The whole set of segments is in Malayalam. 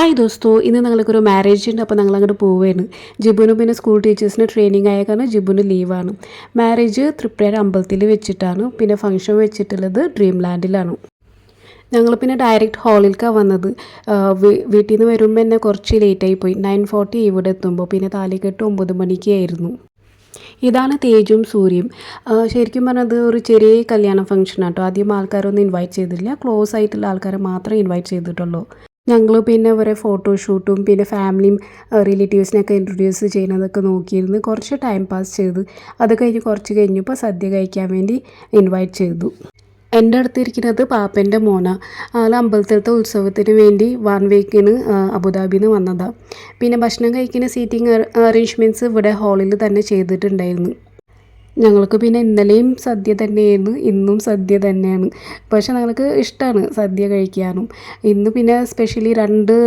ഹായ് ദോസ്തോ, ഇന്ന് ഞങ്ങൾക്കൊരു മാരേജ് ഉണ്ട്. അപ്പോൾ ഞങ്ങൾ അങ്ങോട്ട് പോവുകയാണ്. ജിബുനും പിന്നെ സ്കൂൾ ടീച്ചേഴ്സിന് ട്രെയിനിങ് ആയ കാരണം ജിബുന് ലീവാണ്. മാരേജ് തൃപ്രയാർ അമ്പലത്തിൽ വെച്ചിട്ടാണ്. പിന്നെ ഫംഗ്ഷൻ വെച്ചിട്ടുള്ളത് ഡ്രീം ലാൻഡിലാണ്. ഞങ്ങൾ പിന്നെ ഡയറക്റ്റ് ഹാളിലേക്കാണ് വന്നത്. വീട്ടിൽ നിന്ന് വരുമ്പോൾ തന്നെ കുറച്ച് ലേറ്റായി പോയി. 9:40 ഇവിടെ എത്തുമ്പോൾ. പിന്നെ താലികെട്ട് 9 മണിക്കായിരുന്നു. ഇതാണ് തേജും സൂര്യയും. ശരിക്കും പറഞ്ഞത് ഒരു ചെറിയ കല്യാണ ഫംഗ്ഷൻ ആട്ടോ. ആദ്യം ആൾക്കാരൊന്നും ഇൻവൈറ്റ് ചെയ്തില്ല. ക്ലോസ് ആയിട്ടുള്ള ആൾക്കാരെ മാത്രമേ ഇൻവൈറ്റ് ചെയ്തിട്ടുള്ളൂ. ഞങ്ങൾ പിന്നെ അവരെ ഫോട്ടോഷൂട്ടും പിന്നെ ഫാമിലിയും റിലേറ്റീവ്സിനെയൊക്കെ ഇൻട്രൊഡ്യൂസ് ചെയ്യുന്നതൊക്കെ നോക്കിയിരുന്ന് കുറച്ച് ടൈം പാസ് ചെയ്തു. അത് കഴിഞ്ഞ് കുറച്ച് കഴിഞ്ഞപ്പോൾ സദ്യ കഴിക്കാൻ വേണ്ടി ഇൻവൈറ്റ് ചെയ്തു. എൻ്റെ അടുത്തിരിക്കുന്നത് പാപ്പൻ്റെ മോനാണ്. ആൾ അമ്പലത്തിലത്തെ ഉത്സവത്തിന് വേണ്ടി 1 വീക്കിന് അബുദാബിയിൽ നിന്ന് വന്നതാണ്. പിന്നെ ഭക്ഷണം കഴിക്കുന്ന സീറ്റിംഗ് അറേഞ്ച്മെൻറ്റ്സ് ഇവിടെ ഹാളിൽ തന്നെ ചെയ്തിട്ടുണ്ടായിരുന്നു. ഞങ്ങൾക്ക് പിന്നെ ഇന്നലെയും സദ്യ തന്നെയായിരുന്നു, ഇന്നും സദ്യ തന്നെയാണ്. പക്ഷെ ഞങ്ങൾക്ക് ഇഷ്ടമാണ് സദ്യ കഴിക്കാനും. ഇന്ന് പിന്നെ സ്പെഷ്യലി 2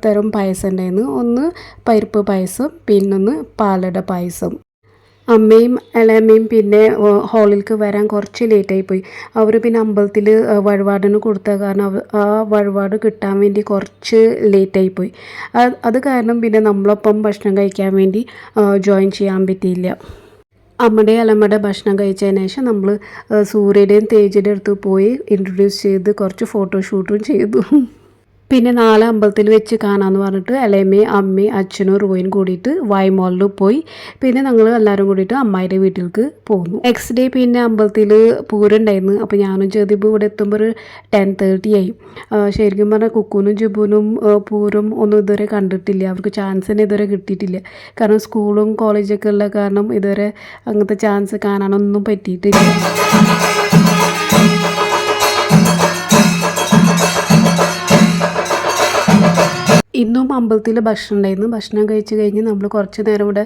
തരം പായസം ഉണ്ടായിരുന്നു. ഒന്ന് പരിപ്പ് പായസം, പിന്നൊന്ന് പാലട പായസം. അമ്മയും ഇളയമ്മയും പിന്നെ ഹാളിലേക്ക് വരാൻ കുറച്ച് ലേറ്റായിപ്പോയി. അവർ പിന്നെ അമ്പലത്തിൽ വഴിപാടിന് കൊടുത്ത കാരണം ആ വഴിപാട് കിട്ടാൻ വേണ്ടി കുറച്ച് ലേറ്റായിപ്പോയി. അത് കാരണം പിന്നെ നമ്മളൊപ്പം ഭക്ഷണം കഴിക്കാൻ വേണ്ടി ജോയിൻ ചെയ്യാൻ പറ്റിയില്ല. അമ്മയുടെ അലമ്മയുടെ ഭക്ഷണം കഴിച്ചതിന് ശേഷം നമ്മൾ സൂര്യയുടെയും തേജിൻ്റെ അടുത്ത് പോയി ഇൻട്രൊഡ്യൂസ് ചെയ്ത് കുറച്ച് ഫോട്ടോഷൂട്ടും ചെയ്തു. പിന്നെ നാളെ അമ്പലത്തിൽ വെച്ച് കാണാമെന്ന് പറഞ്ഞിട്ട് ഇളയമ്മയും അമ്മയും അച്ഛനും റോയും കൂടിയിട്ട് വായ്മോളിൽ പോയി. പിന്നെ ഞങ്ങൾ എല്ലാവരും കൂടിയിട്ട് അമ്മായിയുടെ വീട്ടിലേക്ക് പോന്നു. നെക്സ്റ്റ് ഡേ പിന്നെ അമ്പലത്തിൽ പൂരം ഉണ്ടായിരുന്നു. അപ്പോൾ ഞാനും ജ്യോതിബും ഇവിടെ എത്തുമ്പോൾ ഒരു 10:30 ആയി. ശരിക്കും പറഞ്ഞാൽ കുക്കൂനും ജിബുനും പൂരം ഒന്നും ഇതുവരെ കണ്ടിട്ടില്ല. അവർക്ക് ചാൻസ് തന്നെ ഇതുവരെ കിട്ടിയിട്ടില്ല. കാരണം സ്കൂളും കോളേജൊക്കെ ഉള്ള കാരണം ഇതുവരെ അങ്ങനത്തെ ചാൻസ് കാണാനൊന്നും പറ്റിയിട്ടില്ല. ഇന്നും അമ്പലത്തിൽ ഭക്ഷണം ഉണ്ടായിരുന്നു. ഭക്ഷണം കഴിച്ച് കഴിഞ്ഞ് നമ്മൾ കുറച്ച് നേരം ഇവിടെ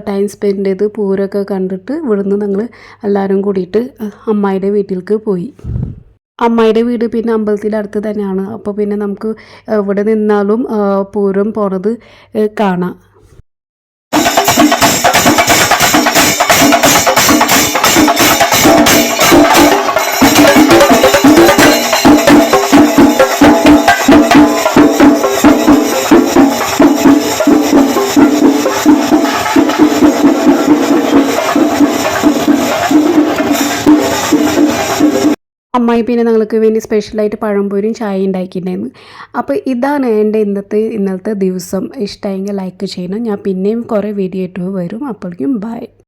ടൈം സ്പെൻഡ് ചെയ്ത് പൂരമൊക്കെ കണ്ടിട്ട് ഇവിടുന്ന് ഞങ്ങൾ എല്ലാവരും കൂടിയിട്ട് അമ്മായിയുടെ വീട്ടിലേക്ക് പോയി. അമ്മായിയുടെ വീട് പിന്നെ അമ്പലത്തിൻ്റെ അടുത്ത് തന്നെയാണ്. അപ്പോൾ പിന്നെ നമുക്ക് ഇവിടെ നിന്നാലും പൂരം പോണത് കാണാം. അമ്മായി പിന്നെ ഞങ്ങൾക്ക് വേണ്ടി സ്പെഷ്യലായിട്ട് പഴംപൊരിയും ചായ ഉണ്ടാക്കിയിട്ടുണ്ടായിരുന്നു. അപ്പോൾ ഇതാണ് എൻ്റെ ഇന്നത്തെ ദിവസം. ഇഷ്ടമായെങ്കിൽ ലൈക്ക് ചെയ്യണം. ഞാൻ പിന്നെയും കുറേ വീഡിയോ ആയിട്ട് വരും. അപ്പോഴേക്കും ബൈ.